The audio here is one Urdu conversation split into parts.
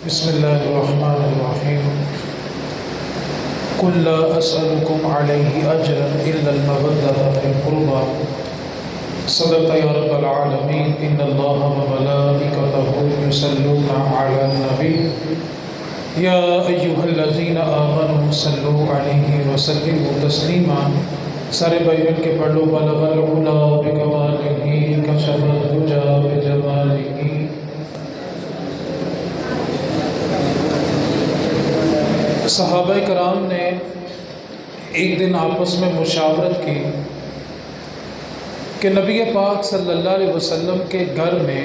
بسم اللہ الرحمن الرحیم قل لا اسألکم علیہ اجرا الا المودۃ فی القربى صدق یا رب العالمین ان اللہ وملائکتہ یصلون علی النبی یا ایہا الذین آمنوا صلوا علیہ وسلموا تسلیما۔ سارے بھائی مل کے پڑھ لو بلغ العلا بکمالہ کشف الدجی بجمالہ۔ صحابہ کرام نے ایک دن آپس میں مشاورت کی کہ نبی پاک صلی اللہ علیہ وسلم کے گھر میں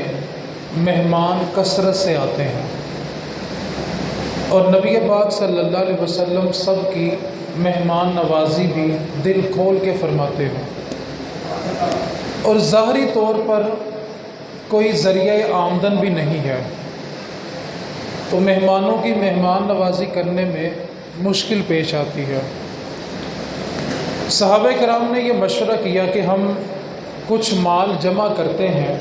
مہمان کثرت سے آتے ہیں اور نبی پاک صلی اللہ علیہ وسلم سب کی مہمان نوازی بھی دل کھول کے فرماتے ہیں، اور ظاہری طور پر کوئی ذریعہ آمدن بھی نہیں ہے، تو مہمانوں کی مہمان نوازی کرنے میں مشکل پیش آتی ہے۔ صحابہ کرام نے یہ مشورہ کیا کہ ہم کچھ مال جمع کرتے ہیں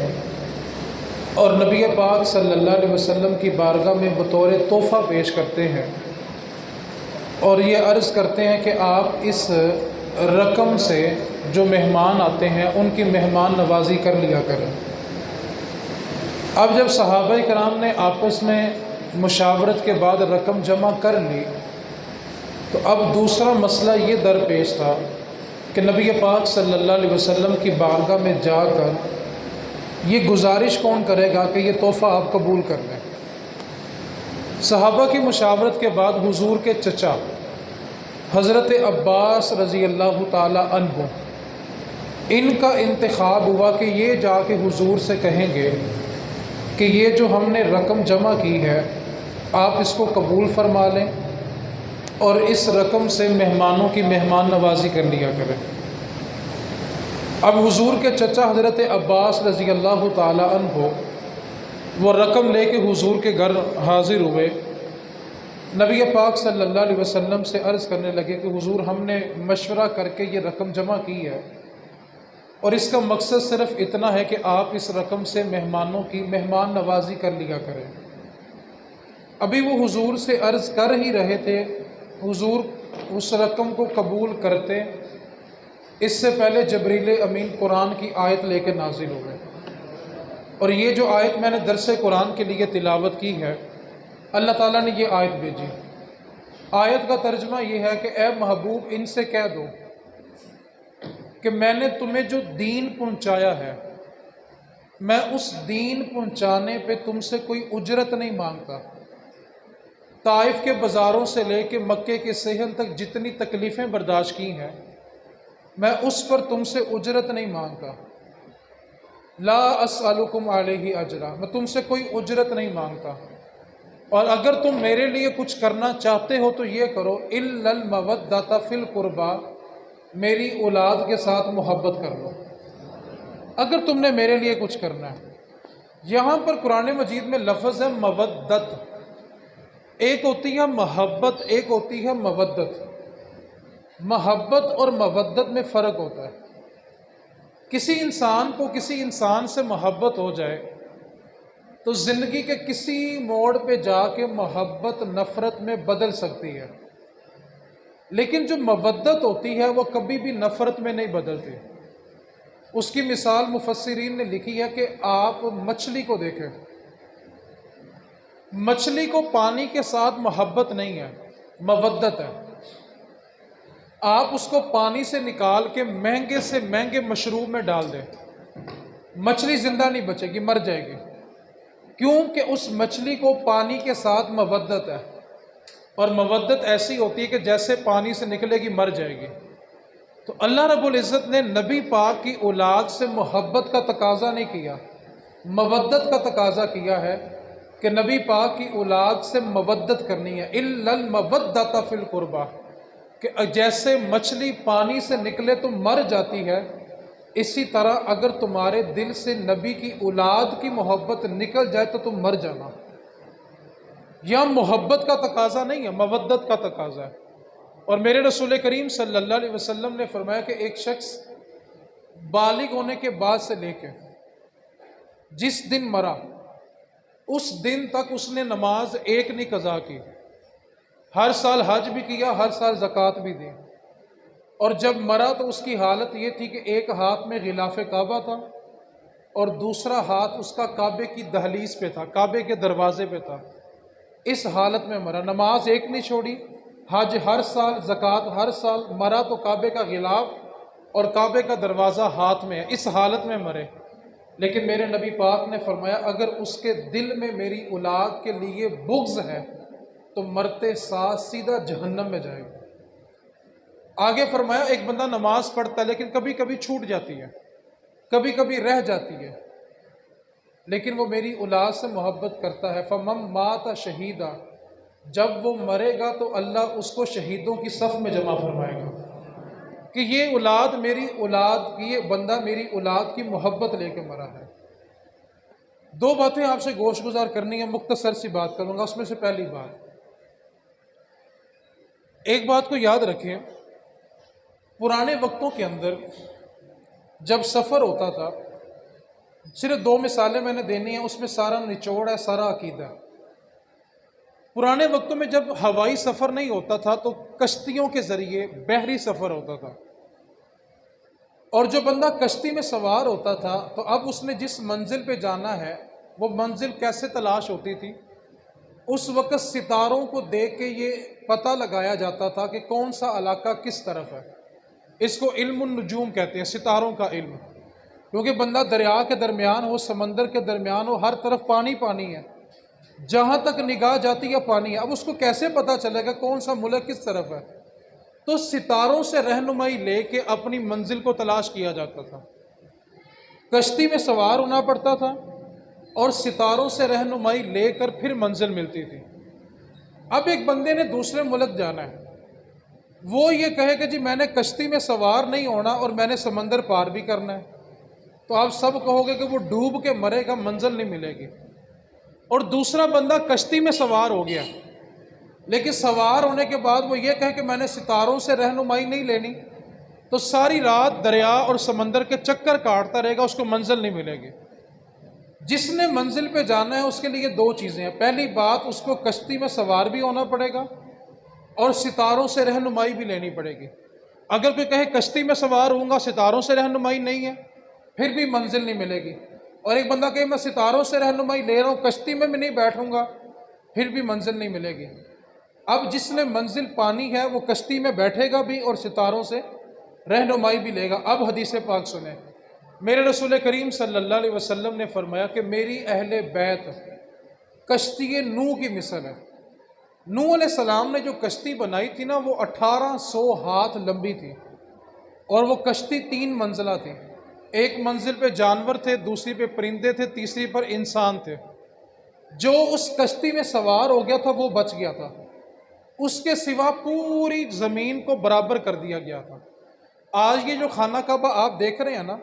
اور نبی پاک صلی اللہ علیہ وسلم کی بارگاہ میں بطور تحفہ پیش کرتے ہیں، اور یہ عرض کرتے ہیں کہ آپ اس رقم سے جو مہمان آتے ہیں ان کی مہمان نوازی کر لیا کریں۔ اب جب صحابہ کرام نے آپس میں مشاورت کے بعد رقم جمع کر لی تو اب دوسرا مسئلہ یہ درپیش تھا کہ نبی پاک صلی اللہ علیہ وسلم کی بارگاہ میں جا کر یہ گزارش کون کرے گا کہ یہ تحفہ آپ قبول کر لیں۔ صحابہ کی مشاورت کے بعد حضور کے چچا حضرت عباس رضی اللہ تعالی عنہ ان کا انتخاب ہوا کہ یہ جا کے حضور سے کہیں گے کہ یہ جو ہم نے رقم جمع کی ہے آپ اس کو قبول فرما لیں اور اس رقم سے مہمانوں کی مہمان نوازی کر لیا کریں۔ اب حضور کے چچا حضرت عباس رضی اللہ تعالی عنہ وہ رقم لے کے حضور کے گھر حاضر ہوئے، نبی پاک صلی اللہ علیہ وسلم سے عرض کرنے لگے کہ حضور ہم نے مشورہ کر کے یہ رقم جمع کی ہے اور اس کا مقصد صرف اتنا ہے کہ آپ اس رقم سے مہمانوں کی مہمان نوازی کر لیا کریں۔ ابھی وہ حضور سے عرض کر ہی رہے تھے، حضور اس رقم کو قبول کرتے اس سے پہلے جبریل امین قرآن کی آیت لے کے نازل ہو گئے، اور یہ جو آیت میں نے درس قرآن کے لیے تلاوت کی ہے اللہ تعالیٰ نے یہ آیت بھیجی۔ آیت کا ترجمہ یہ ہے کہ اے محبوب ان سے کہہ دو کہ میں نے تمہیں جو دین پہنچایا ہے میں اس دین پہنچانے پہ تم سے کوئی اجرت نہیں مانگتا۔ طائف کے بازاروں سے لے کے مکے کے صحن تک جتنی تکلیفیں برداشت کی ہیں میں اس پر تم سے اجرت نہیں مانگتا۔ لا اسألکم علیہ اجرا، میں تم سے کوئی اجرت نہیں مانگتا، اور اگر تم میرے لیے کچھ کرنا چاہتے ہو تو یہ کرو الا المودۃ فی القربی، میری اولاد کے ساتھ محبت کر لو اگر تم نے میرے لیے کچھ کرنا ہے۔ یہاں پر قرآن مجید میں لفظ ہے مودت، ایک ہوتی ہے محبت ایک ہوتی ہے مودت۔ محبت اور مودت میں فرق ہوتا ہے۔ کسی انسان کو کسی انسان سے محبت ہو جائے تو زندگی کے کسی موڑ پہ جا کے محبت نفرت میں بدل سکتی ہے، لیکن جو مودت ہوتی ہے وہ کبھی بھی نفرت میں نہیں بدلتی۔ اس کی مثال مفسرین نے لکھی ہے کہ آپ مچھلی کو دیکھیں، مچھلی کو پانی کے ساتھ محبت نہیں ہے، مودت ہے۔ آپ اس کو پانی سے نکال کے مہنگے سے مہنگے مشروب میں ڈال دیں، مچھلی زندہ نہیں بچے گی، مر جائے گی، کیونکہ اس مچھلی کو پانی کے ساتھ مودت ہے، اور مودت ایسی ہوتی ہے کہ جیسے پانی سے نکلے گی مر جائے گی۔ تو اللہ رب العزت نے نبی پاک کی اولاد سے محبت کا تقاضا نہیں کیا، مودت کا تقاضا کیا ہے کہ نبی پاک کی اولاد سے مودت کرنی ہے۔ الا المودۃ فی القربی، کہ جیسے مچھلی پانی سے نکلے تو مر جاتی ہے، اسی طرح اگر تمہارے دل سے نبی کی اولاد کی محبت نکل جائے تو تم مر جانا۔ یہاں محبت کا تقاضا نہیں ہے، مودت کا تقاضا ہے۔ اور میرے رسول کریم صلی اللہ علیہ وسلم نے فرمایا کہ ایک شخص بالغ ہونے کے بعد سے لے کے جس دن مرا اس دن تک اس نے نماز ایک نہیں قضا کی، ہر سال حج بھی کیا، ہر سال زکوٰۃ بھی دی، اور جب مرا تو اس کی حالت یہ تھی کہ ایک ہاتھ میں غلاف کعبہ تھا اور دوسرا ہاتھ اس کا کعبے کی دہلیز پہ تھا، کعبے کے دروازے پہ تھا۔ اس حالت میں مرا، نماز ایک نہیں چھوڑی، حج ہر سال، زکوٰۃ ہر سال، مرا تو کعبے کا غلاف اور کعبے کا دروازہ ہاتھ میں ہے، اس حالت میں مرے۔ لیکن میرے نبی پاک نے فرمایا اگر اس کے دل میں میری اولاد کے لیے بغض ہے تو مرتے ساتھ سیدھا جہنم میں جائے گا۔ آگے فرمایا ایک بندہ نماز پڑھتا ہے لیکن کبھی کبھی چھوٹ جاتی ہے، کبھی کبھی رہ جاتی ہے، لیکن وہ میری اولاد سے محبت کرتا ہے، فَمَن مَاتَ شہیدا، جب وہ مرے گا تو اللہ اس کو شہیدوں کی صف میں جمع فرمائے گا کہ یہ اولاد میری اولاد کی، یہ بندہ میری اولاد کی محبت لے کے مرا ہے۔ دو باتیں آپ سے گوش گزار کرنی ہے، مختصر سی بات کروں گا۔ اس میں سے پہلی بات، ایک بات کو یاد رکھیں، پرانے وقتوں کے اندر جب سفر ہوتا تھا، صرف دو مثالیں میں نے دینی ہیں، اس میں سارا نچوڑ ہے، سارا عقیدہ ہے۔ پرانے وقتوں میں جب ہوائی سفر نہیں ہوتا تھا تو کشتیوں کے ذریعے بحری سفر ہوتا تھا، اور جو بندہ کشتی میں سوار ہوتا تھا تو اب اس نے جس منزل پہ جانا ہے وہ منزل کیسے تلاش ہوتی تھی؟ اس وقت ستاروں کو دیکھ کے یہ پتہ لگایا جاتا تھا کہ کون سا علاقہ کس طرف ہے۔ اس کو علم النجوم کہتے ہیں، ستاروں کا علم، کیونکہ بندہ دریا کے درمیان ہو، سمندر کے درمیان ہو، ہر طرف پانی پانی ہے، جہاں تک نگاہ جاتی ہے پانی ہے۔ اب اس کو کیسے پتہ چلے گا کون سا ملک کس طرف ہے؟ تو ستاروں سے رہنمائی لے کے اپنی منزل کو تلاش کیا جاتا تھا۔ کشتی میں سوار ہونا پڑتا تھا اور ستاروں سے رہنمائی لے کر پھر منزل ملتی تھی۔ اب ایک بندے نے دوسرے ملک جانا ہے، وہ یہ کہے کہ جی میں نے کشتی میں سوار نہیں ہونا اور میں نے سمندر پار بھی کرنا ہے، تو آپ سب کہو گے کہ وہ ڈوب کے مرے گا، منزل نہیں ملے گی۔ اور دوسرا بندہ کشتی میں سوار ہو گیا، لیکن سوار ہونے کے بعد وہ یہ کہے کہ میں نے ستاروں سے رہنمائی نہیں لینی، تو ساری رات دریا اور سمندر کے چکر کاٹتا رہے گا، اس کو منزل نہیں ملے گی۔ جس نے منزل پہ جانا ہے اس کے لیے دو چیزیں ہیں، پہلی بات اس کو کشتی میں سوار بھی ہونا پڑے گا اور ستاروں سے رہنمائی بھی لینی پڑے گی۔ اگر کوئی کہے کشتی میں سوار ہوں گا، ستاروں سے رہنمائی نہیں ہے، پھر بھی منزل نہیں ملے گی۔ اور ایک بندہ کہے میں ستاروں سے رہنمائی لے رہا ہوں، کشتی میں بھی نہیں بیٹھوں گا، پھر بھی منزل نہیں ملے گی۔ اب جس نے منزل پانی ہے وہ کشتی میں بیٹھے گا بھی اور ستاروں سے رہنمائی بھی لے گا۔ اب حدیث پاک سنیں، میرے رسول کریم صلی اللہ علیہ وسلم نے فرمایا کہ میری اہل بیت کشتی نوح کی مثل ہے۔ نوح علیہ السلام نے جو کشتی بنائی تھی نا، وہ 1800 ہاتھ لمبی تھی، اور وہ کشتی 3 منزلہ تھی۔ ایک منزل پہ جانور تھے، دوسری پہ پرندے تھے، تیسری پر انسان تھے۔ جو اس کشتی میں سوار ہو گیا تھا وہ بچ گیا تھا، اس کے سوا پوری زمین کو برابر کر دیا گیا تھا۔ آج یہ جو خانہ کعبہ آپ دیکھ رہے ہیں نا،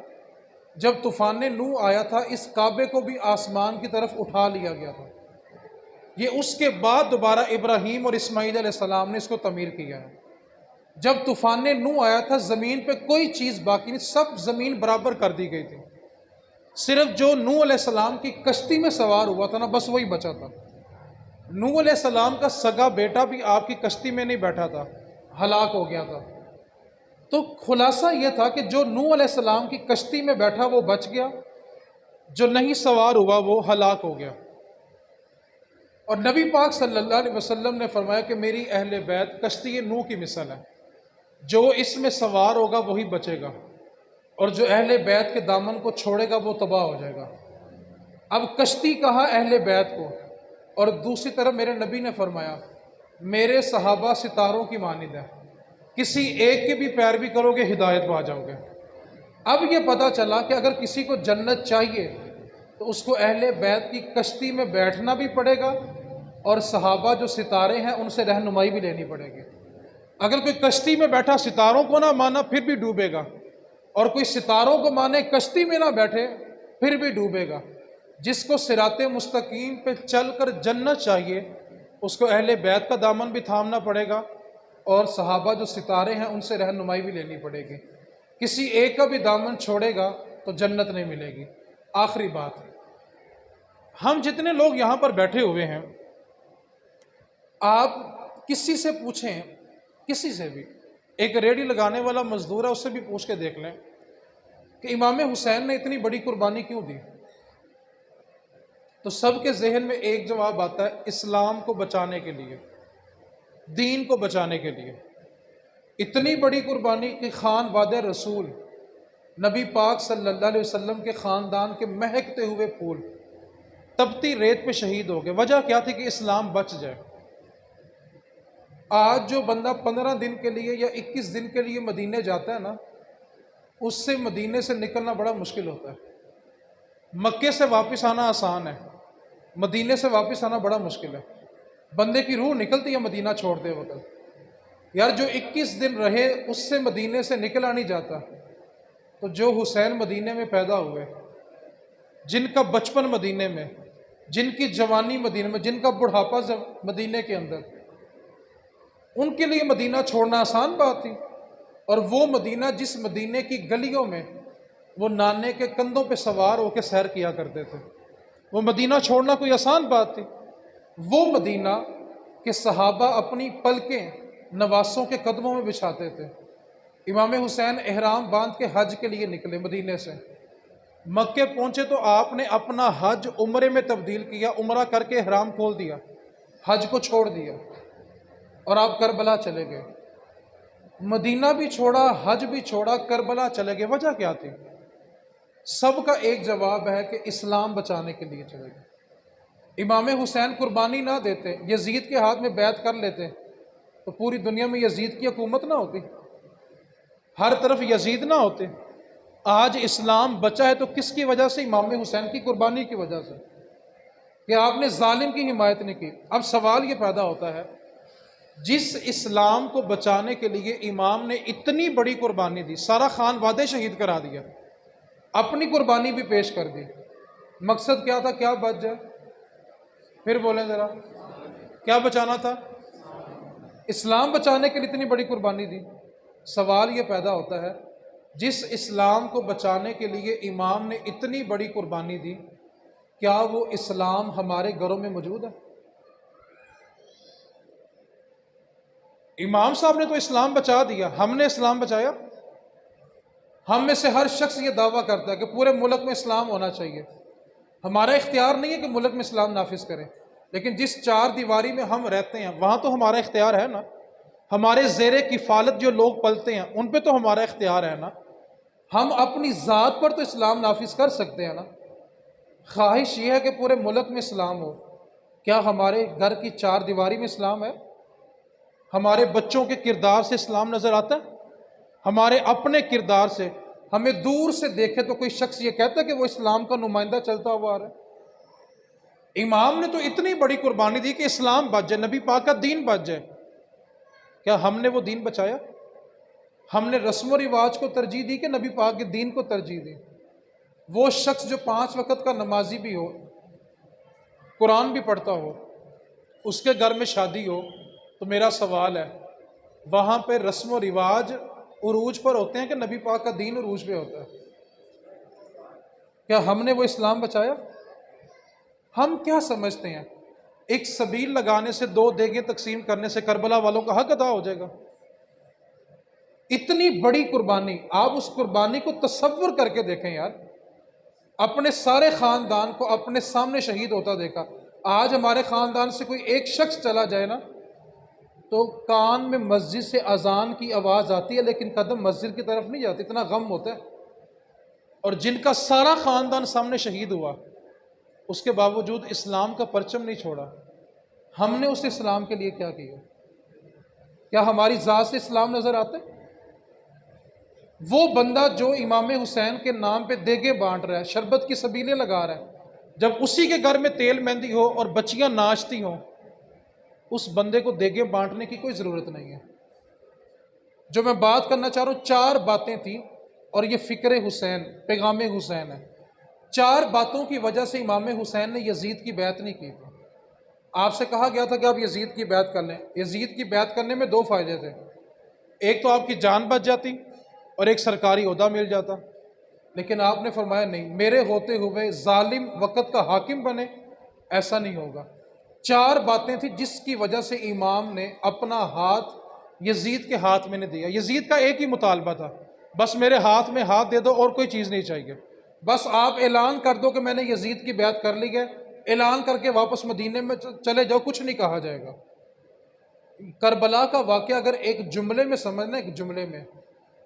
جب طوفان نوح آیا تھا اس کعبے کو بھی آسمان کی طرف اٹھا لیا گیا تھا۔ یہ اس کے بعد دوبارہ ابراہیم اور اسماعیل علیہ السلام نے اس کو تعمیر کیا ہے۔ جب طوفان نوح آیا تھا زمین پہ کوئی چیز باقی نہیں، سب زمین برابر کر دی گئی تھی، صرف جو نوح علیہ السلام کی کشتی میں سوار ہوا تھا نا، بس وہی بچا تھا۔ نوح علیہ السلام کا سگا بیٹا بھی آپ کی کشتی میں نہیں بیٹھا تھا، ہلاک ہو گیا تھا۔ تو خلاصہ یہ تھا کہ جو نوح علیہ السلام کی کشتی میں بیٹھا وہ بچ گیا، جو نہیں سوار ہوا وہ ہلاک ہو گیا۔ اور نبی پاک صلی اللہ علیہ وسلم نے فرمایا کہ میری اہل بیت کشتی نوح کی مثل ہے، جو اس میں سوار ہوگا وہی بچے گا، اور جو اہل بیت کے دامن کو چھوڑے گا وہ تباہ ہو جائے گا۔ اب کشتی کہا اہل بیت کو، اور دوسری طرف میرے نبی نے فرمایا میرے صحابہ ستاروں کی مانند ہیں، کسی ایک کی بھی پیروی کرو گے ہدایت پا جاؤ گے۔ اب یہ پتہ چلا کہ اگر کسی کو جنت چاہیے تو اس کو اہل بیت کی کشتی میں بیٹھنا بھی پڑے گا، اور صحابہ جو ستارے ہیں ان سے رہنمائی بھی لینی پڑے گی۔ اگر کوئی کشتی میں بیٹھا ستاروں کو نہ مانا پھر بھی ڈوبے گا، اور کوئی ستاروں کو مانے کشتی میں نہ بیٹھے پھر بھی ڈوبے گا۔ جس کو صراط مستقیم پہ چل کر جنت چاہیے اس کو اہل بیت کا دامن بھی تھامنا پڑے گا، اور صحابہ جو ستارے ہیں ان سے رہنمائی بھی لینی پڑے گی۔ کسی ایک کا بھی دامن چھوڑے گا تو جنت نہیں ملے گی۔ آخری بات، ہم جتنے لوگ یہاں پر بیٹھے ہوئے ہیں، آپ کسی سے پوچھیں، کسی سے بھی، ایک ریڑھی لگانے والا مزدور ہے، اس سے بھی پوچھ کے دیکھ لیں کہ امام حسین نے اتنی بڑی قربانی کیوں دی، تو سب کے ذہن میں ایک جواب آتا ہے، اسلام کو بچانے کے لیے، دین کو بچانے کے لیے۔ اتنی بڑی قربانی کہ خان وعدہ رسول، نبی پاک صلی اللہ علیہ وسلم کے خاندان کے مہکتے ہوئے پھول تپتی ریت پہ شہید ہو گئے۔ وجہ کیا تھی؟ کہ اسلام بچ جائے۔ آج جو بندہ 15 دن کے لیے یا 21 دن کے لیے مدینے جاتا ہے نا، اس سے مدینے سے نکلنا بڑا مشکل ہوتا ہے۔ مکے سے واپس آنا آسان ہے، مدینے سے واپس آنا بڑا مشکل ہے۔ بندے کی روح نکلتی ہے مدینہ چھوڑتے وقت، یار جو 21 دن رہے اس سے مدینے سے نکلا نہیں جاتا۔ تو جو حسین مدینے میں پیدا ہوئے، جن کا بچپن مدینے میں، جن کی جوانی مدینے میں، جن کا بڑھاپا مدینے کے اندر، ان کے لیے مدینہ چھوڑنا آسان بات تھی۔ اور وہ مدینہ جس مدینے کی گلیوں میں وہ نانے کے کندھوں پہ سوار ہو کے سیر کیا کرتے تھے، وہ مدینہ چھوڑنا کوئی آسان بات تھی؟ وہ مدینہ کہ صحابہ اپنی پلکیں نواسوں کے قدموں میں بچھاتے تھے۔ امام حسین احرام باندھ کے حج کے لیے نکلے مدینے سے، مکے پہنچے تو آپ نے اپنا حج عمرے میں تبدیل کیا، عمرہ کر کے احرام کھول دیا، حج کو چھوڑ دیا، اور آپ کربلا چلے گئے۔ مدینہ بھی چھوڑا، حج بھی چھوڑا، کربلا چلے گئے۔ وجہ کیا تھی؟ سب کا ایک جواب ہے کہ اسلام بچانے کے لیے چلے گئے۔ امام حسین قربانی نہ دیتے، یزید کے ہاتھ میں بیعت کر لیتے، تو پوری دنیا میں یزید کی حکومت نہ ہوتی، ہر طرف یزید نہ ہوتے۔ آج اسلام بچا ہے تو کس کی وجہ سے؟ امام حسین کی قربانی کی وجہ سے، کہ آپ نے ظالم کی حمایت نہیں کی۔ اب سوال یہ پیدا ہوتا ہے، جس اسلام کو بچانے کے لیے امام نے اتنی بڑی قربانی دی، سارا خان وعدے شہید کرا دیا، اپنی قربانی بھی پیش کر دی، مقصد کیا تھا؟ کیا بچ جائے؟ پھر بولیں ذرا، کیا بچانا تھا؟ اسلام بچانے کے لیے اتنی بڑی قربانی دی۔ سوال یہ پیدا ہوتا ہے، جس اسلام کو بچانے کے لیے امام نے اتنی بڑی قربانی دی، کیا وہ اسلام ہمارے گھروں میں موجود ہے؟ امام صاحب نے تو اسلام بچا دیا، ہم نے اسلام بچایا؟ ہم میں سے ہر شخص یہ دعویٰ کرتا ہے کہ پورے ملک میں اسلام ہونا چاہیے۔ ہمارا اختیار نہیں ہے کہ ملک میں اسلام نافذ کریں، لیکن جس چار دیواری میں ہم رہتے ہیں وہاں تو ہمارا اختیار ہے نا۔ ہمارے زیر کفالت جو لوگ پلتے ہیں ان پہ تو ہمارا اختیار ہے نا۔ ہم اپنی ذات پر تو اسلام نافذ کر سکتے ہیں نا۔ خواہش یہ ہے کہ پورے ملک میں اسلام ہو، کیا ہمارے گھر کی چار دیواری میں اسلام ہے؟ ہمارے بچوں کے کردار سے اسلام نظر آتا ہے؟ ہمارے اپنے کردار سے ہمیں دور سے دیکھے تو کوئی شخص یہ کہتا ہے کہ وہ اسلام کا نمائندہ چلتا ہوا آ رہا ہے؟ امام نے تو اتنی بڑی قربانی دی کہ اسلام بچ جائے، نبی پاک کا دین بچ جائے۔ کیا ہم نے وہ دین بچایا؟ ہم نے رسم و رواج کو ترجیح دی کہ نبی پاک کے دین کو ترجیح دی؟ وہ شخص جو 5 وقت کا نمازی بھی ہو، قرآن بھی پڑھتا ہو، اس کے گھر میں شادی ہو، تو میرا سوال ہے، وہاں پہ رسم و رواج عروج پر ہوتے ہیں کہ نبی پاک کا دین عروج پہ ہوتا ہے؟ کیا ہم نے وہ اسلام بچایا؟ ہم کیا سمجھتے ہیں ایک سبیل لگانے سے، 2 دیگیں تقسیم کرنے سے کربلا والوں کا حق ادا ہو جائے گا؟ اتنی بڑی قربانی، آپ اس قربانی کو تصور کر کے دیکھیں یار۔ اپنے سارے خاندان کو اپنے سامنے شہید ہوتا دیکھا۔ آج ہمارے خاندان سے کوئی ایک شخص چلا جائے نا تو کان میں مسجد سے اذان کی آواز آتی ہے لیکن قدم مسجد کی طرف نہیں جاتی، اتنا غم ہوتا ہے۔ اور جن کا سارا خاندان سامنے شہید ہوا، اس کے باوجود اسلام کا پرچم نہیں چھوڑا۔ ہم نے اس اسلام کے لیے کیا کیا؟ کیا ہماری ذات سے اسلام نظر آتا ہے؟ وہ بندہ جو امام حسین کے نام پہ دیگیں بانٹ رہا ہے، شربت کی سبیلیں لگا رہا ہے، جب اسی کے گھر میں تیل مہندی ہو اور بچیاں ناچتی ہوں، اس بندے کو دیگیں بانٹنے کی کوئی ضرورت نہیں ہے۔ جو میں بات کرنا چاہ رہا ہوں، 4 باتیں تھیں، اور یہ فکر حسین، پیغام حسین ہے۔ 4 باتوں کی وجہ سے امام حسین نے یزید کی بیعت نہیں کی تھی۔ آپ سے کہا گیا تھا کہ آپ یزید کی بیعت کر لیں۔ یزید کی بیعت کرنے میں 2 فائدے تھے، ایک تو آپ کی جان بچ جاتی اور ایک سرکاری عہدہ مل جاتا، لیکن آپ نے فرمایا نہیں، میرے ہوتے ہوئے ظالم وقت کا حاکم بنے ایسا نہیں ہوگا۔ 4 باتیں تھیں جس کی وجہ سے امام نے اپنا ہاتھ یزید کے ہاتھ میں نے دیا۔ یزید کا ایک ہی مطالبہ تھا، بس میرے ہاتھ میں ہاتھ دے دو اور کوئی چیز نہیں چاہیے، بس آپ اعلان کر دو کہ میں نے یزید کی بیعت کر لی ہے، اعلان کر کے واپس مدینے میں چلے جاؤ، کچھ نہیں کہا جائے گا۔ کربلا کا واقعہ اگر ایک جملے میں سمجھنا، ایک جملے میں،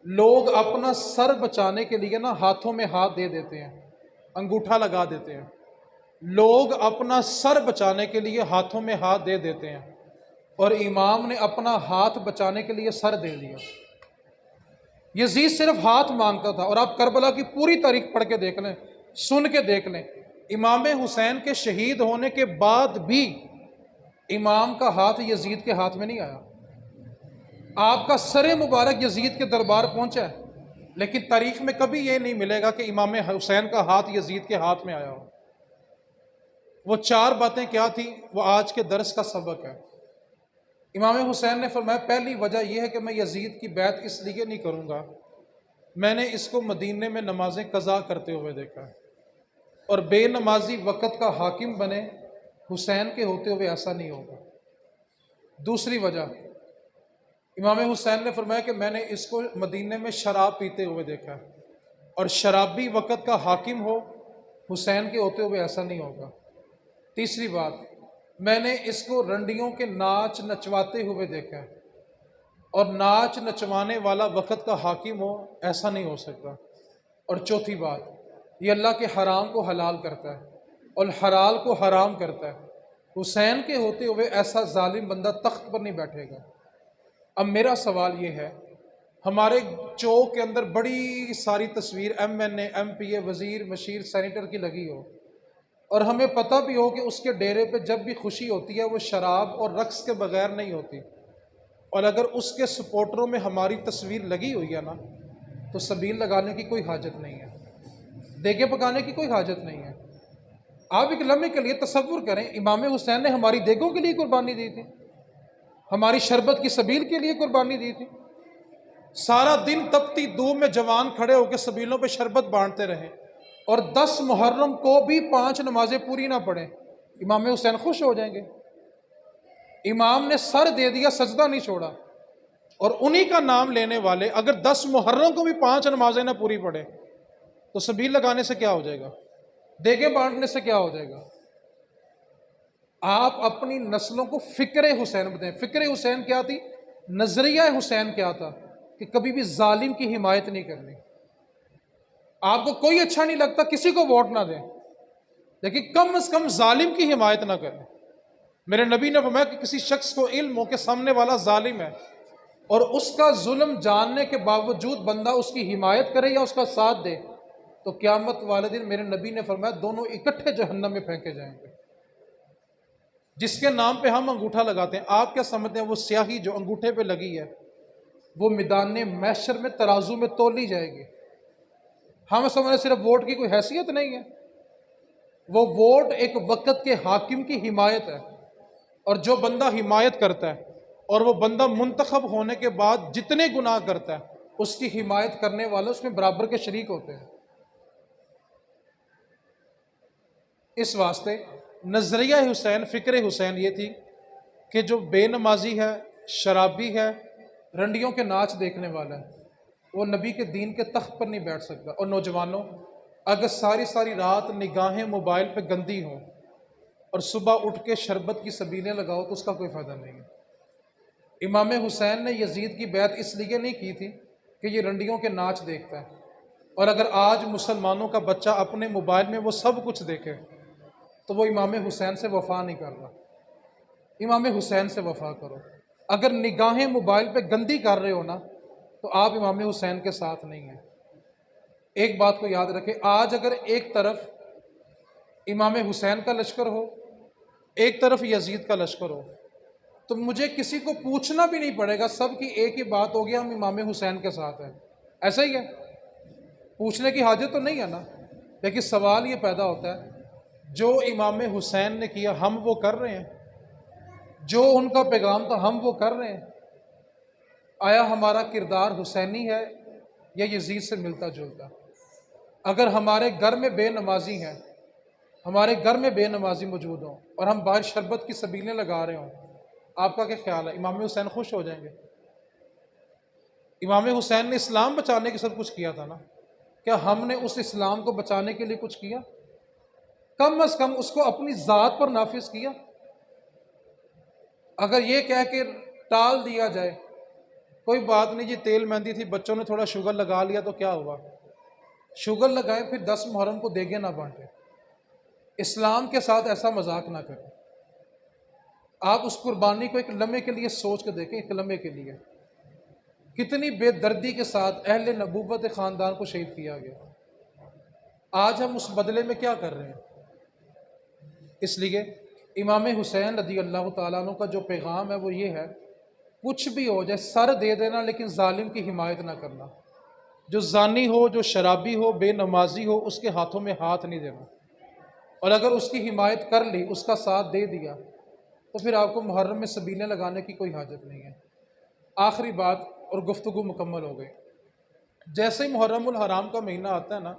لوگ اپنا سر بچانے کے لیے نا ہاتھوں میں ہاتھ دے دیتے ہیں، انگوٹھا لگا دیتے ہیں۔ لوگ اپنا سر بچانے کے لیے ہاتھوں میں ہاتھ دے دیتے ہیں، اور امام نے اپنا ہاتھ بچانے کے لیے سر دے دیا۔ یزید صرف ہاتھ مانگتا تھا، اور آپ کربلا کی پوری تاریخ پڑھ کے دیکھ لیں، سن کے دیکھ لیں، امام حسین کے شہید ہونے کے بعد بھی امام کا ہاتھ یزید کے ہاتھ میں نہیں آیا۔ آپ کا سر مبارک یزید کے دربار پہنچا ہے، لیکن تاریخ میں کبھی یہ نہیں ملے گا کہ امام حسین کا ہاتھ یزید کے ہاتھ میں آیا ہو۔ وہ 4 باتیں کیا تھیں؟ وہ آج کے درس کا سبق ہے۔ امام حسین نے فرمایا پہلی وجہ یہ ہے کہ میں یزید کی بیعت اس لیے نہیں کروں گا، میں نے اس کو مدینے میں نمازیں قضا کرتے ہوئے دیکھا ہے، اور بے نمازی وقت کا حاکم بنے، حسین کے ہوتے ہوئے ایسا نہیں ہوگا۔ دوسری وجہ، امام حسین نے فرمایا کہ میں نے اس کو مدینے میں شراب پیتے ہوئے دیکھا ہے، اور شرابی وقت کا حاکم ہو، حسین کے ہوتے ہوئے ایسا نہیں ہوگا۔ تیسری بات، میں نے اس کو رنڈیوں کے ناچ نچواتے ہوئے دیکھا ہے، اور ناچ نچوانے والا وقت کا حاکم ہو، ایسا نہیں ہو سکتا۔ اور چوتھی بات، یہ اللہ کے حرام کو حلال کرتا ہے اور حلال کو حرام کرتا ہے، حسین کے ہوتے ہوئے ایسا ظالم بندہ تخت پر نہیں بیٹھے گا۔ اب میرا سوال یہ ہے، ہمارے چوک کے اندر بڑی ساری تصویر ایم این اے، ایم پی اے، وزیر، مشیر، سینیٹر کی لگی ہو، اور ہمیں پتہ بھی ہو کہ اس کے ڈیرے پہ جب بھی خوشی ہوتی ہے وہ شراب اور رقص کے بغیر نہیں ہوتی، اور اگر اس کے سپورٹروں میں ہماری تصویر لگی ہوئی ہے نا، تو سبیل لگانے کی کوئی حاجت نہیں ہے، دیگیں پکانے کی کوئی حاجت نہیں ہے۔ آپ ایک لمحے کے لیے تصور کریں، امام حسین نے ہماری دیگوں کے لیے قربانی دی تھی، ہماری شربت کی سبیل کے لیے قربانی دی تھی۔ سارا دن تپتی دھوپ میں جوان کھڑے ہو کے سبیلوں پہ شربت بانٹتے رہے، اور 10 محرم کو بھی 5 نمازیں پوری نہ پڑھیں، امام حسین خوش ہو جائیں گے؟ امام نے سر دے دیا، سجدہ نہیں چھوڑا، اور انہی کا نام لینے والے اگر 10 محرم کو بھی 5 نمازیں نہ پوری پڑھیں تو سبیل لگانے سے کیا ہو جائے گا؟ دیگیں بانٹنے سے کیا ہو جائے گا؟ آپ اپنی نسلوں کو فکر حسین بتائیں۔ فکر حسین کیا تھی؟ نظریہ حسین کیا تھا؟ کہ کبھی بھی ظالم کی حمایت نہیں کرنی۔ آپ کو کوئی اچھا نہیں لگتا، کسی کو ووٹ نہ دیں، لیکن کم از کم ظالم کی حمایت نہ کریں۔ میرے نبی نے فرمایا کہ کسی شخص کو علم ہو کہ سامنے والا ظالم ہے، اور اس کا ظلم جاننے کے باوجود بندہ اس کی حمایت کرے یا اس کا ساتھ دے، تو قیامت والے دن میرے نبی نے فرمایا دونوں اکٹھے جہنم میں پھینکے جائیں گے۔ جس کے نام پہ ہم انگوٹھا لگاتے ہیں، آپ کیا سمجھتے ہیں وہ سیاہی جو انگوٹھے پہ لگی ہے وہ میدان محشر میں ترازو میں تولی جائے گی؟ ہم سمجھتے صرف ووٹ کی کوئی حیثیت نہیں ہے، وہ ووٹ ایک وقت کے حاکم کی حمایت ہے، اور جو بندہ حمایت کرتا ہے اور وہ بندہ منتخب ہونے کے بعد جتنے گناہ کرتا ہے اس کی حمایت کرنے والے اس میں برابر کے شریک ہوتے ہیں۔ اس واسطے نظریہ حسین، فکر حسین یہ تھی کہ جو بے نمازی ہے، شرابی ہے، رنڈیوں کے ناچ دیکھنے والا ہے، وہ نبی کے دین کے تخت پر نہیں بیٹھ سکتا۔ اور نوجوانوں، اگر ساری ساری رات نگاہیں موبائل پہ گندی ہوں اور صبح اٹھ کے شربت کی سبیلیں لگاؤ تو اس کا کوئی فائدہ نہیں ہے۔ امام حسین نے یزید کی بیعت اس لیے نہیں کی تھی کہ یہ رنڈیوں کے ناچ دیکھتا ہے، اور اگر آج مسلمانوں کا بچہ اپنے موبائل میں وہ سب کچھ دیکھے تو وہ امام حسین سے وفا نہیں کر رہا۔ امام حسین سے وفا کرو۔ اگر نگاہیں موبائل پہ گندی کر رہے ہو نا تو آپ امام حسین کے ساتھ نہیں ہیں۔ ایک بات کو یاد رکھیں، آج اگر ایک طرف امام حسین کا لشکر ہو، ایک طرف یزید کا لشکر ہو، تو مجھے کسی کو پوچھنا بھی نہیں پڑے گا، سب کی ایک ہی بات ہوگی، ہم امام حسین کے ساتھ ہیں۔ ایسا ہی ہے، پوچھنے کی حاجت تو نہیں ہے نا، لیکن سوال یہ پیدا ہوتا ہے جو امام حسین نے کیا ہم وہ کر رہے ہیں، جو ان کا پیغام تھا ہم وہ کر رہے ہیں؟ آیا ہمارا کردار حسینی ہے یا یزید سے ملتا جلتا؟ اگر ہمارے گھر میں بے نمازی ہیں، ہمارے گھر میں بے نمازی موجود ہوں اور ہم باہر شربت کی سبیلیں لگا رہے ہوں، آپ کا کیا خیال ہے؟ امام حسین خوش ہو جائیں گے؟ امام حسین نے اسلام بچانے کے سب کچھ کیا تھا نا، کیا ہم نے اس اسلام کو بچانے کے لیے کچھ کیا؟ کم از کم اس کو اپنی ذات پر نافذ کیا۔ اگر یہ کہہ کے ٹال دیا جائے کوئی بات نہیں جی، تیل مہندی تھی، بچوں نے تھوڑا شوگر لگا لیا تو کیا ہوا؟ شوگر لگائیں پھر 10 محرم کو دیگیں نہ بانٹیں۔ اسلام کے ساتھ ایسا مذاق نہ کریں۔ آپ اس قربانی کو ایک لمحے کے لیے سوچ کے دیکھیں، ایک لمحے کے لیے کتنی بے دردی کے ساتھ اہل نبوت خاندان کو شہید کیا گیا۔ آج ہم اس بدلے میں کیا کر رہے ہیں؟ اس لیے امام حسین رضی اللہ تعالیٰ عنہ کا جو پیغام ہے وہ یہ ہے، کچھ بھی ہو جائے سر دے دینا لیکن ظالم کی حمایت نہ کرنا۔ جو زانی ہو، جو شرابی ہو، بے نمازی ہو، اس کے ہاتھوں میں ہاتھ نہیں دینا، اور اگر اس کی حمایت کر لی، اس کا ساتھ دے دیا، تو پھر آپ کو محرم میں سبیلیں لگانے کی کوئی حاجت نہیں ہے۔ آخری بات اور گفتگو مکمل ہو گئی۔ جیسے ہی محرم الحرام کا مہینہ آتا ہے نا،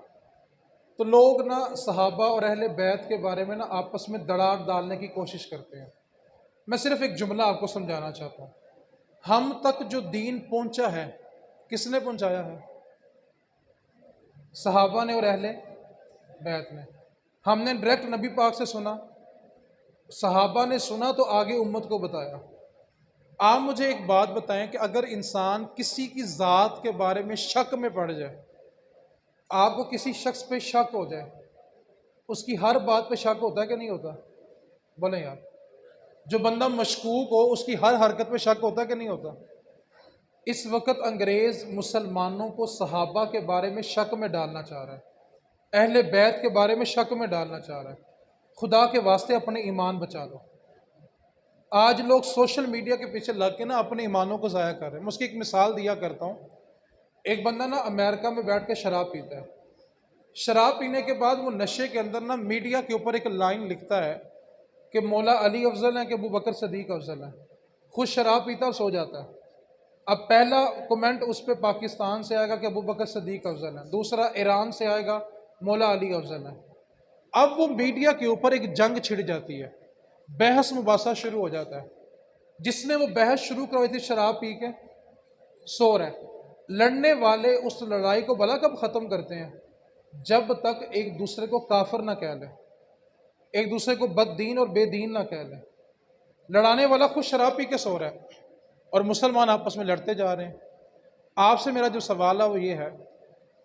تو لوگ نا صحابہ اور اہل بیت کے بارے میں نا آپس میں دڑاق ڈالنے کی کوشش کرتے ہیں۔ میں صرف ایک جملہ آپ کو سمجھانا چاہتا ہوں، ہم تک جو دین پہنچا ہے کس نے پہنچایا ہے؟ صحابہ نے اور اہل بیت نے۔ ہم نے ڈائریکٹ نبی پاک سے سنا، صحابہ نے سنا تو آگے امت کو بتایا۔ آپ مجھے ایک بات بتائیں کہ اگر انسان کسی کی ذات کے بارے میں شک میں پڑ جائے، آپ کو کسی شخص پہ شک ہو جائے، اس کی ہر بات پہ شک ہوتا ہے کہ نہیں ہوتا؟ بولیں یار، جو بندہ مشکوک ہو اس کی ہر حرکت پہ شک ہوتا ہے کہ نہیں ہوتا؟ اس وقت انگریز مسلمانوں کو صحابہ کے بارے میں شک میں ڈالنا چاہ رہا ہے، اہل بیت کے بارے میں شک میں ڈالنا چاہ رہا ہے۔ خدا کے واسطے اپنے ایمان بچا لو۔ آج لوگ سوشل میڈیا کے پیچھے لگ کے نا اپنے ایمانوں کو ضائع کر رہے ہیں۔ میں اس کی ایک مثال دیا کرتا ہوں۔ ایک بندہ نا امریکہ میں بیٹھ کے شراب پیتا ہے، شراب پینے کے بعد وہ نشے کے اندر نا میڈیا کے اوپر ایک لائن لکھتا ہے کہ مولا علی افضل ہیں کہ ابو بکر صدیق افضل ہیں، خود شراب پیتا اور سو جاتا ہے۔ اب پہلا کومنٹ اس پہ پاکستان سے آئے گا کہ ابو بکر صدیق افضل ہیں، دوسرا ایران سے آئے گا مولا علی افضل ہیں۔ اب وہ میڈیا کے اوپر ایک جنگ چھڑ جاتی ہے، بحث مباحثہ شروع ہو جاتا ہے۔ جس نے وہ بحث شروع کروائی تھی شراب پی کے سو رہا ہے، لڑنے والے اس لڑائی کو بھلا کب ختم کرتے ہیں؟ جب تک ایک دوسرے کو کافر نہ کہہ لیں، ایک دوسرے کو بد دین اور بے دین نہ کہہ لیں۔ لڑانے والا خود شراب پی کے سو رہا ہے اور مسلمان آپس میں لڑتے جا رہے ہیں۔ آپ سے میرا جو سوال ہے وہ یہ ہے،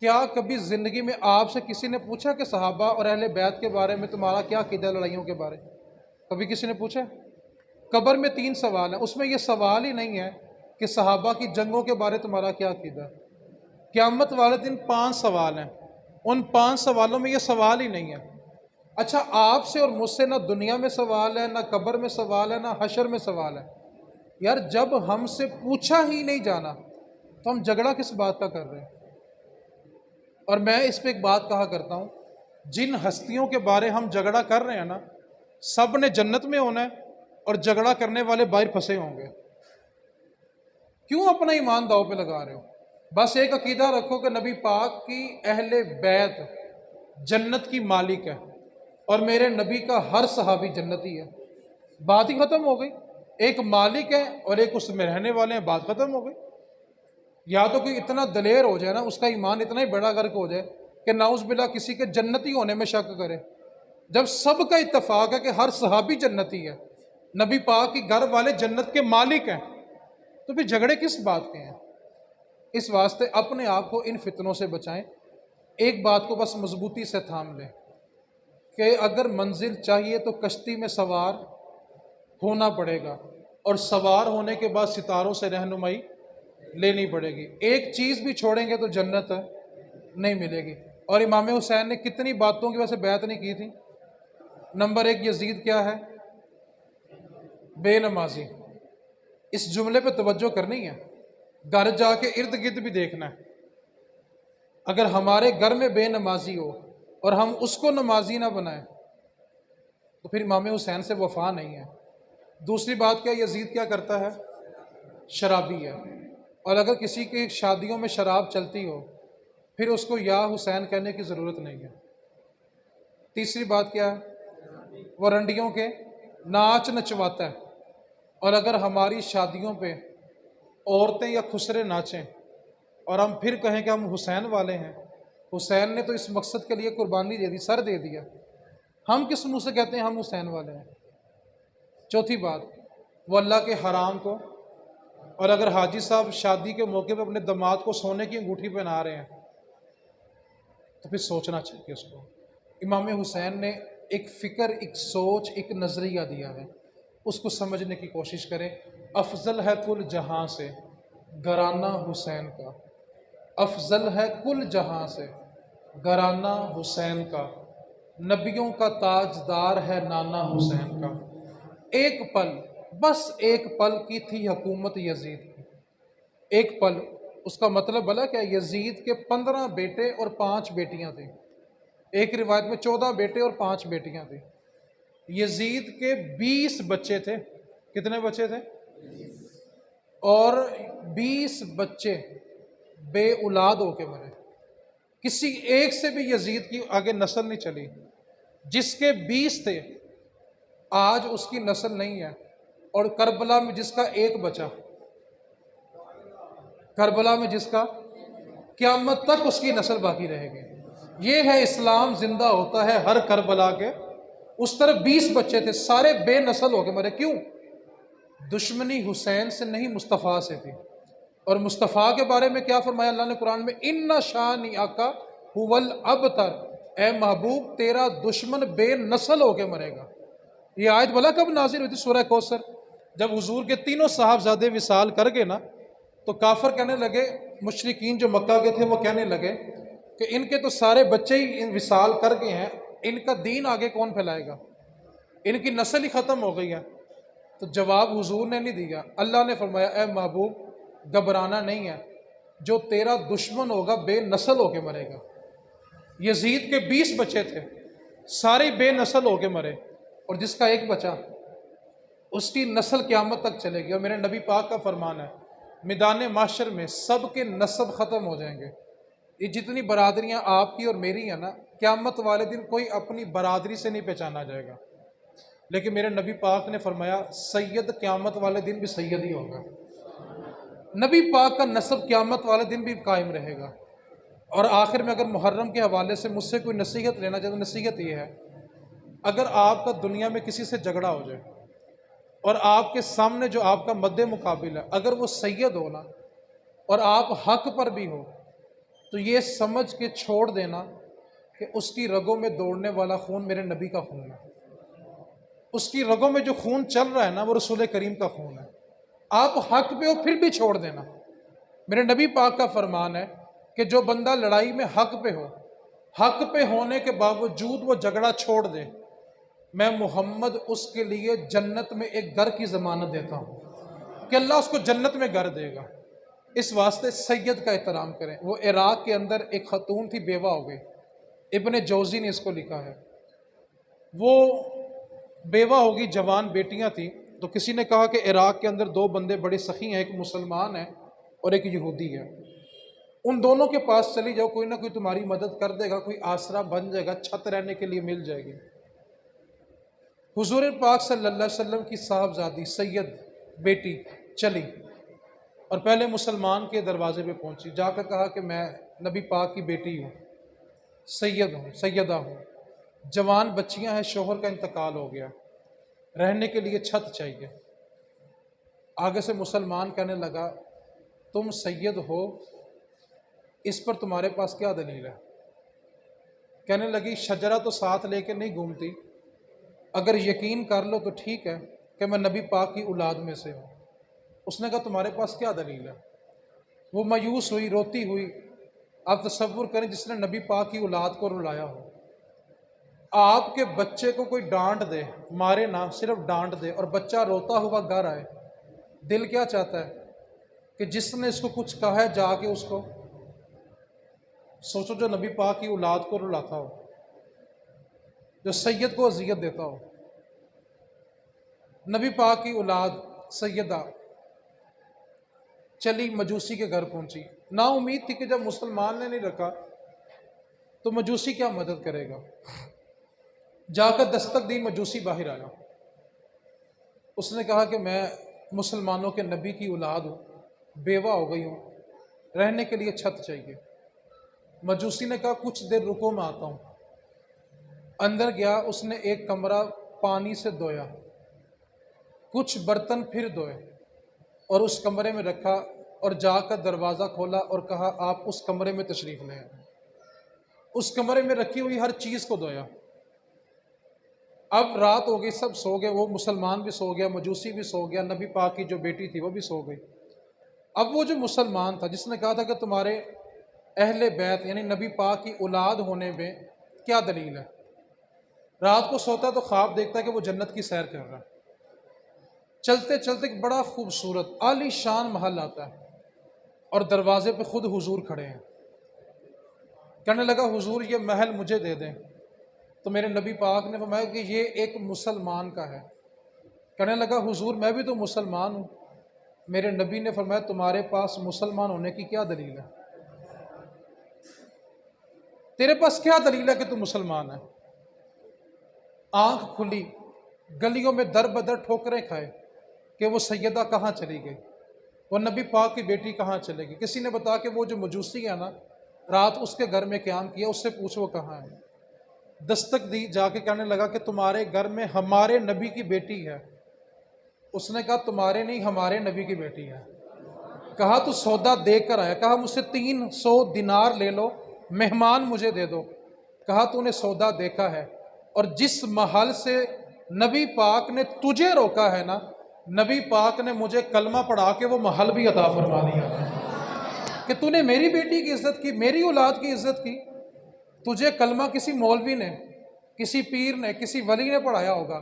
کیا کبھی زندگی میں آپ سے کسی نے پوچھا کہ صحابہ اور اہل بیت کے بارے میں تمہارا کیا عقیدہ ہے؟ لڑائیوں کے بارے کبھی کسی نے پوچھا؟ قبر میں 3 سوال ہیں، اس میں یہ سوال ہی نہیں ہے کہ صحابہ کی جنگوں کے بارے تمہارا کیا عقیدہ ہے۔ قیامت والے دن 5 سوال ہیں، ان 5 سوالوں میں یہ سوال ہی نہیں ہے۔ اچھا، آپ سے اور مجھ سے نہ دنیا میں سوال ہے، نہ قبر میں سوال ہے، نہ حشر میں سوال ہے۔ یار جب ہم سے پوچھا ہی نہیں جانا تو ہم جھگڑا کس بات کا کر رہے ہیں؟ اور میں اس پہ ایک بات کہا کرتا ہوں، جن ہستیوں کے بارے ہم جھگڑا کر رہے ہیں نا، سب نے جنت میں ہونا ہے اور جھگڑا کرنے والے باہر پھنسے ہوں گے۔ کیوں اپنا ایمان داؤ پہ لگا رہے ہو؟ بس ایک عقیدہ رکھو کہ نبی پاک کی اہل بیت جنت کی مالک ہے اور میرے نبی کا ہر صحابی جنتی ہے، بات ہی ختم ہو گئی۔ ایک مالک ہے اور ایک اس میں رہنے والے ہیں، بات ختم ہو گئی۔ یا تو کوئی اتنا دلیر ہو جائے نا، اس کا ایمان اتنا ہی بڑا غرق ہو جائے کہ نعوذ باللہ کسی کے جنتی ہونے میں شک کرے۔ جب سب کا اتفاق ہے کہ ہر صحابی جنتی ہے، نبی پاک کی گھر والے جنت کے مالک ہیں، تو پھر جھگڑے کس بات کے ہیں؟ اس واسطے اپنے آپ کو ان فتنوں سے بچائیں۔ ایک بات کو بس مضبوطی سے تھام لیں کہ اگر منزل چاہیے تو کشتی میں سوار ہونا پڑے گا، اور سوار ہونے کے بعد ستاروں سے رہنمائی لینی پڑے گی۔ ایک چیز بھی چھوڑیں گے تو جنت نہیں ملے گی۔ اور امام حسین نے کتنی باتوں کی وجہ سے بیعت نہیں کی تھی؟ نمبر 1، یزید کیا ہے؟ بے نمازی۔ اس جملے پہ توجہ کرنی ہے، گھر جا کے ارد گرد بھی دیکھنا ہے۔ اگر ہمارے گھر میں بے نمازی ہو اور ہم اس کو نمازی نہ بنائیں تو پھر امام حسین سے وفا نہیں ہے۔ دوسری بات کیا، یزید کیا کرتا ہے؟ شرابی ہے، اور اگر کسی کی شادیوں میں شراب چلتی ہو پھر اس کو یا حسین کہنے کی ضرورت نہیں ہے۔ تیسری بات کیا ہے؟ وہ رنڈیوں کے ناچ نچواتا ہے، اور اگر ہماری شادیوں پہ عورتیں یا خسرے ناچیں اور ہم پھر کہیں کہ ہم حسین والے ہیں، حسین نے تو اس مقصد کے لیے قربانی دے دی، سر دے دیا، ہم کس منہ سے کہتے ہیں ہم حسین والے ہیں؟ چوتھی بات، وہ اللہ کے حرام کو، اور اگر حاجی صاحب شادی کے موقع پہ اپنے داماد کو سونے کی انگوٹھی پہنا رہے ہیں تو پھر سوچنا چاہیے اس کو۔ امام حسین نے ایک فکر، ایک سوچ، ایک نظریہ دیا ہے، اس کو سمجھنے کی کوشش کریں۔ افضل ہے کل جہاں سے گھرانہ حسین کا، افضل ہے کل جہاں سے گھرانہ حسین کا، نبیوں کا تاجدار ہے نانا حسین کا۔ ایک پل، بس ایک پل کی تھی حکومت یزید کی، ایک پل، اس کا مطلب بلا کیا؟ یزید کے 15 بیٹے اور 5 بیٹیاں تھیں، ایک روایت میں 14 بیٹے اور 5 بیٹیاں تھیں۔ یزید کے 20 بچے تھے، کتنے بچے تھے؟ اور 20 بچے بے اولاد ہو کے مرے، کسی ایک سے بھی یزید کی آگے نسل نہیں چلی۔ جس کے 20 تھے آج اس کی نسل نہیں ہے، اور کربلا میں جس کا ایک بچا، کربلا میں جس کا، قیامت تک اس کی نسل باقی رہے گی۔ یہ ہے اسلام زندہ ہوتا ہے ہر کربلا کے۔ اس طرف 20 بچے تھے، سارے بے نسل ہو کے مرے، کیوں؟ دشمنی حسین سے نہیں، مصطفیٰ سے تھی۔ اور مصطفیٰ کے بارے میں کیا فرمایا اللہ نے قرآن میں؟ اِنَّ شَانِئَکَ هُوَ الْأَبْتَرُ، اے محبوب تیرا دشمن بے نسل ہو کے مرے گا۔ یہ آیت بلا کب نازل ہوئی تھی؟ سورہ کوثر، جب حضور کے تینوں صاحبزادے وصال کر گئے نا، تو کافر کہنے لگے، مشرکین جو مکہ کے تھے وہ کہنے لگے کہ ان کے تو سارے بچے ہی وصال کر گئے ہیں، ان کا دین آگے کون پھیلائے گا؟ ان کی نسل ہی ختم ہو گئی ہے۔ تو جواب حضور نے نہیں دیا، اللہ نے فرمایا اے محبوب گھبرانا نہیں ہے، جو تیرا دشمن ہوگا بے نسل ہو کے مرے گا۔ یزید کے 20 بچے تھے، سارے بے نسل ہو کے مرے، اور جس کا ایک بچا اس کی نسل قیامت تک چلے گی۔ اور میرے نبی پاک کا فرمان ہے میدان معاشر میں سب کے نسب ختم ہو جائیں گے۔ یہ جتنی برادریاں آپ کی اور میری ہیں نا، قیامت والے دن کوئی اپنی برادری سے نہیں پہچانا جائے گا، لیکن میرے نبی پاک نے فرمایا سید قیامت والے دن بھی سید ہی ہوگا، نبی پاک کا نسب قیامت والے دن بھی قائم رہے گا۔ اور آخر میں اگر محرم کے حوالے سے مجھ سے کوئی نصیحت لینا چاہے تو نصیحت یہ ہے، اگر آپ کا دنیا میں کسی سے جھگڑا ہو جائے اور آپ کے سامنے جو آپ کا مد مقابل ہے اگر وہ سید ہو نا اور آپ حق پر بھی ہو، تو یہ سمجھ کے چھوڑ دینا کہ اس کی رگوں میں دوڑنے والا خون میرے نبی کا خون ہے، اس کی رگوں میں جو خون چل رہا ہے نا وہ رسول کریم کا خون ہے۔ آپ حق پہ ہو پھر بھی چھوڑ دینا۔ میرے نبی پاک کا فرمان ہے کہ جو بندہ لڑائی میں حق پہ ہو، حق پہ ہونے کے باوجود وہ جھگڑا چھوڑ دے، میں محمد اس کے لیے جنت میں ایک گھر کی ضمانت دیتا ہوں کہ اللہ اس کو جنت میں گھر دے گا۔ اس واسطے سید کا احترام کریں۔ وہ عراق کے اندر ایک خاتون تھی، بیوہ ہو گئی، ابن جوزی نے اس کو لکھا ہے۔ وہ بیوہ ہوگی، جوان بیٹیاں تھیں، تو کسی نے کہا کہ عراق کے اندر 2 بندے بڑے سخی ہیں، ایک مسلمان ہے اور ایک یہودی ہے، ان دونوں کے پاس چلی جاؤ، کوئی نہ کوئی تمہاری مدد کر دے گا، کوئی آسرا بن جائے گا، چھت رہنے کے لیے مل جائے گی۔ حضور پاک صلی اللہ علیہ وسلم کی صاحبزادی سید بیٹی چلی اور پہلے مسلمان کے دروازے پہ پہنچی، جا کر کہا کہ میں نبی پاک کی بیٹی ہوں، سید ہوں، سیدہ ہوں، جوان بچیاں ہیں، شوہر کا انتقال ہو گیا، رہنے کے لیے چھت چاہیے۔ آگے سے مسلمان کہنے لگا تم سید ہو، اس پر تمہارے پاس کیا دلیل ہے؟ کہنے لگی شجرہ تو ساتھ لے کے نہیں گھومتی، اگر یقین کر لو تو ٹھیک ہے کہ میں نبی پاک کی اولاد میں سے ہوں۔ اس نے کہا تمہارے پاس کیا دلیل ہے؟ وہ مایوس ہوئی، روتی ہوئی۔ آپ تصور کریں جس نے نبی پاک کی اولاد کو رلایا ہو، آپ کے بچے کو کوئی ڈانٹ دے، مارے نہ، صرف ڈانٹ دے، اور بچہ روتا ہوا گھر آئے، دل کیا چاہتا ہے کہ جس نے اس کو کچھ کہا ہے جا کے اس کو، سوچو جو نبی پاک کی اولاد کو رلاتا ہو، جو سید کو اذیت دیتا ہو۔ نبی پاک کی اولاد سیدہ چلی مجوسی کے گھر پہنچی، نا امید تھی کہ جب مسلمان نے نہیں رکھا تو مجوسی کیا مدد کرے گا۔ جا کر دستک دی، مجوسی باہر آیا، اس نے کہا کہ میں مسلمانوں کے نبی کی اولاد ہوں، بیوہ ہو گئی ہوں، رہنے کے لیے چھت چاہیے۔ مجوسی نے کہا کچھ دیر رکو، میں آتا ہوں۔ اندر گیا، اس نے ایک کمرہ پانی سے دھویا، کچھ برتن پھر دھوئے اور اس کمرے میں رکھا، اور جا کر دروازہ کھولا اور کہا آپ اس کمرے میں تشریف لے آئیں۔ اس کمرے میں رکھی ہوئی ہر چیز کو دھویا۔ اب رات ہو گئی، سب سو گئے، وہ مسلمان بھی سو گیا، مجوسی بھی سو گیا، نبی پاک کی جو بیٹی تھی وہ بھی سو گئی۔ اب وہ جو مسلمان تھا جس نے کہا تھا کہ تمہارے اہل بیت یعنی نبی پاک کی اولاد ہونے میں کیا دلیل ہے، رات کو سوتا تو خواب دیکھتا کہ وہ جنت کی سیر کر رہا ہے۔ چلتے چلتے ایک بڑا خوبصورت عالی شان محل آتا ہے اور دروازے پہ خود حضور کھڑے ہیں۔ کہنے لگا حضور یہ محل مجھے دے دیں، تو میرے نبی پاک نے فرمایا کہ یہ ایک مسلمان کا ہے۔ کہنے لگا حضور میں بھی تو مسلمان ہوں۔ میرے نبی نے فرمایا تمہارے پاس مسلمان ہونے کی کیا دلیل ہے، تیرے پاس کیا دلیل ہے کہ تو مسلمان ہے؟ آنکھ کھلی، گلیوں میں در بدر ٹھوکریں کھائے کہ وہ سیدہ کہاں چلی گئی، وہ نبی پاک کی بیٹی کہاں چلے گی۔ کسی نے بتا کہ وہ جو مجوسی ہے نا، رات اس کے گھر میں قیام کیا، اس سے پوچھ وہ کہاں ہے۔ دستک دی، جا کے کہنے لگا کہ تمہارے گھر میں ہمارے نبی کی بیٹی ہے۔ اس نے کہا تمہارے نہیں، ہمارے نبی کی بیٹی ہے۔ کہا تو سودا دے کر آیا؟ کہا مجھ سے 300 دینار لے لو، مہمان مجھے دے دو۔ کہا تو نے سودا دیکھا ہے، اور جس محل سے نبی پاک نے تجھے روکا ہے نا، نبی پاک نے مجھے کلمہ پڑھا کے وہ محل بھی عطا فرما دیا کہ تو نے میری بیٹی کی عزت کی، میری اولاد کی عزت کی۔ تجھے کلمہ کسی مولوی نے، کسی پیر نے، کسی ولی نے پڑھایا ہوگا،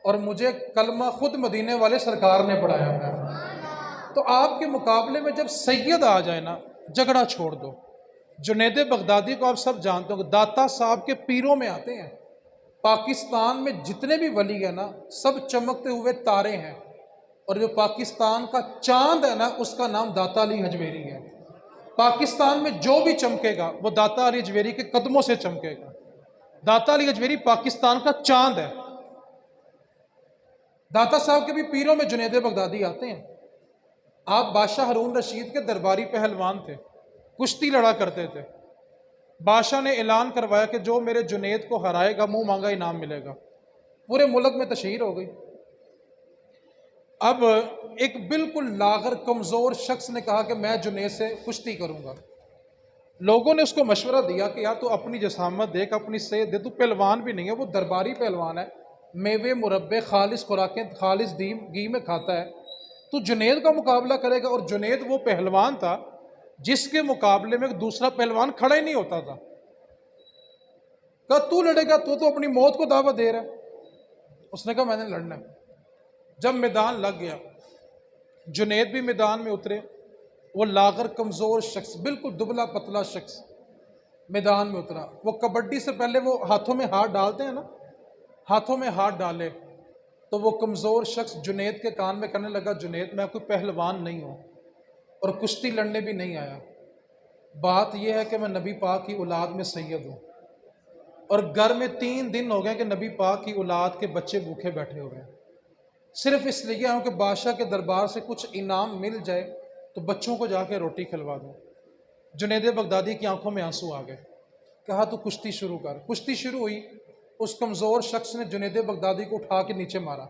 اور مجھے کلمہ خود مدینے والے سرکار نے پڑھایا ہے۔ تو آپ کے مقابلے میں جب سید آ جائے نا، جھگڑا چھوڑ دو۔ جنید بغدادی کو آپ سب جانتے ہو، داتا صاحب کے پیروں میں آتے ہیں۔ پاکستان میں جتنے بھی ولی ہیں نا، سب چمکتے ہوئے تارے ہیں، اور جو پاکستان کا چاند ہے نا، اس کا نام داتا علی حجویری ہے۔ پاکستان میں جو بھی چمکے گا وہ داتا علی حجویری کے قدموں سے چمکے گا۔ داتا علی حجویری پاکستان کا چاند ہے۔ داتا صاحب کے بھی پیروں میں جنید بغدادی آتے ہیں۔ آپ بادشاہ ہارون رشید کے درباری پہلوان تھے، کشتی لڑا کرتے تھے۔ بادشاہ نے اعلان کروایا کہ جو میرے جنید کو ہرائے گا منہ مانگا انعام ملے گا۔ پورے ملک میں تشہیر ہو گئی۔ اب ایک بالکل لاغر کمزور شخص نے کہا کہ میں جنید سے کشتی کروں گا۔ لوگوں نے اس کو مشورہ دیا کہ یار تو اپنی جسامت دیکھ، اپنی صحت دے، تو پہلوان بھی نہیں ہے، وہ درباری پہلوان ہے، میوے مربے خالص خوراکیں خالص گھی میں کھاتا ہے، تو جنید کا مقابلہ کرے گا؟ اور جنید وہ پہلوان تھا جس کے مقابلے میں دوسرا پہلوان کھڑا ہی نہیں ہوتا تھا۔ کہا تو لڑے گا؟ تو اپنی موت کو دعوت دے رہا ہے۔ اس نے کہا میں نے لڑنا ہے۔ جب میدان لگ گیا، جنید بھی میدان میں اترے، وہ لاغر کمزور شخص، بالکل دبلا پتلا شخص میدان میں اترا۔ وہ کبڈی سے پہلے وہ ہاتھوں میں ہاتھ ڈالتے ہیں نا، ہاتھوں میں ہاتھ ڈالے تو وہ کمزور شخص جنید کے کان میں کہنے لگا جنید میں کوئی پہلوان نہیں ہوں اور کشتی لڑنے بھی نہیں آیا، بات یہ ہے کہ میں نبی پاک کی اولاد میں سید ہوں، اور گھر میں 3 دن ہو گئے کہ نبی پاک کی اولاد کے بچے بھوکے بیٹھے ہوئے ہیں، صرف اس لیے ہوں کہ بادشاہ کے دربار سے کچھ انعام مل جائے تو بچوں کو جا کے روٹی کھلوا دوں۔ جنید بغدادی کی آنکھوں میں آنسو آ گئے۔ کہا تو کشتی شروع کر۔ کشتی شروع ہوئی، اس کمزور شخص نے جنید بغدادی کو اٹھا کے نیچے مارا۔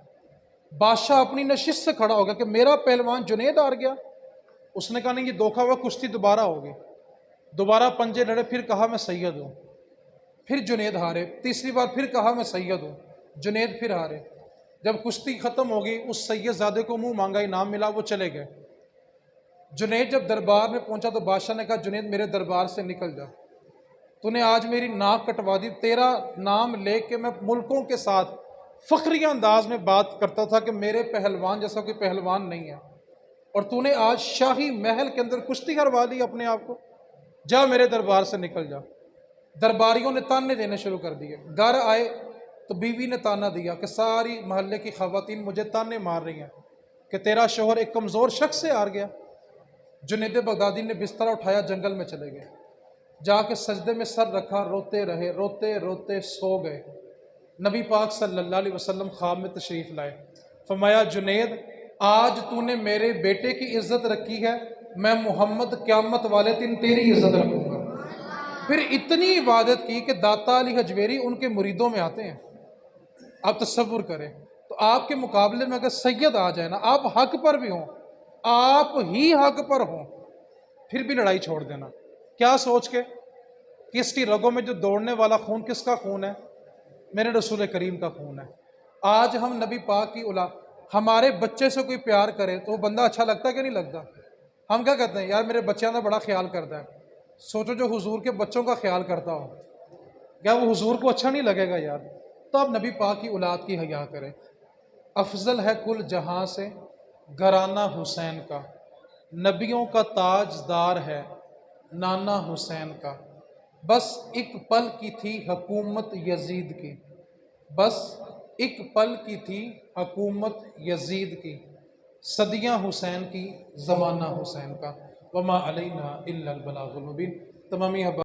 بادشاہ اپنی نشست سے کھڑا ہو گیا کہ میرا پہلوان جنید ہار گیا۔ اس نے کہا نہیں، یہ دھوکا ہوا، کشتی دوبارہ ہوگی۔ دوبارہ پنجے لڑے، پھر کہا میں سید ہوں، پھر جنید ہارے۔ تیسری بار پھر کہا میں سید ہوں، جنید پھر ہارے۔ جب کشتی ختم ہوگی، اس سید زادے کو منہ مانگا انعام ملا، وہ چلے گئے۔ جنید جب دربار میں پہنچا تو بادشاہ نے کہا جنید میرے دربار سے نکل جا، تو نے آج میری ناک کٹوا دی، تیرا نام لے کے میں ملکوں کے ساتھ فخریہ انداز میں بات کرتا تھا کہ میرے پہلوان جیسا کوئی پہلوان نہیں ہے، اور تو نے آج شاہی محل کے اندر کشتی کروا دی اپنے آپ کو، جا میرے دربار سے نکل جا۔ درباریوں نے تانے دینے شروع کر دیے۔ گھر آئے تو بیوی نے تانا دیا کہ ساری محلے کی خواتین مجھے تانے مار رہی ہیں کہ تیرا شوہر ایک کمزور شخص سے ہار گیا۔ جنید بغدادی نے بستر اٹھایا، جنگل میں چلے گئے، جا کے سجدے میں سر رکھا، روتے رہے، روتے روتے سو گئے۔ نبی پاک صلی اللہ علیہ وسلم خواب میں تشریف لائے، فرمایا جنید آج تو نے میرے بیٹے کی عزت رکھی ہے، میں محمد قیامت والے دن تیری عزت رکھوں گا۔ پھر اتنی عبادت کی کہ داتا علی حجویری ان کے مریدوں میں آتے ہیں۔ آپ تصور کریں، تو آپ کے مقابلے میں اگر سید آ جائے نا، آپ حق پر بھی ہوں، آپ ہی حق پر ہوں، پھر بھی لڑائی چھوڑ دینا، کیا سوچ کے کہ اس کی رگوں میں جو دوڑنے والا خون کس کا خون ہے؟ میرے رسول کریم کا خون ہے۔ آج ہم نبی پاک کی اولاد، ہمارے بچے سے کوئی پیار کرے تو وہ بندہ اچھا لگتا ہے کہ نہیں لگتا؟ ہم کیا کہتے ہیں، یار میرے بچوں کا بڑا خیال کرتا ہے۔ سوچو جو حضور کے بچوں کا خیال کرتا ہو، کیا وہ حضور کو اچھا نہیں لگے گا یار؟ تو اب نبی پاک کی اولاد کی حیا کریں۔ افضل ہے کل جہاں سے گھرانہ حسین کا، نبیوں کا تاجدار ہے نانا حسین کا۔ بس ایک پل کی تھی حکومت یزید کی، بس ایک پل کی تھی حکومت یزید کی، صدیاں حسین کی زمانہ حسین کا، وما علینا الا البلاغ المبین۔ تمامی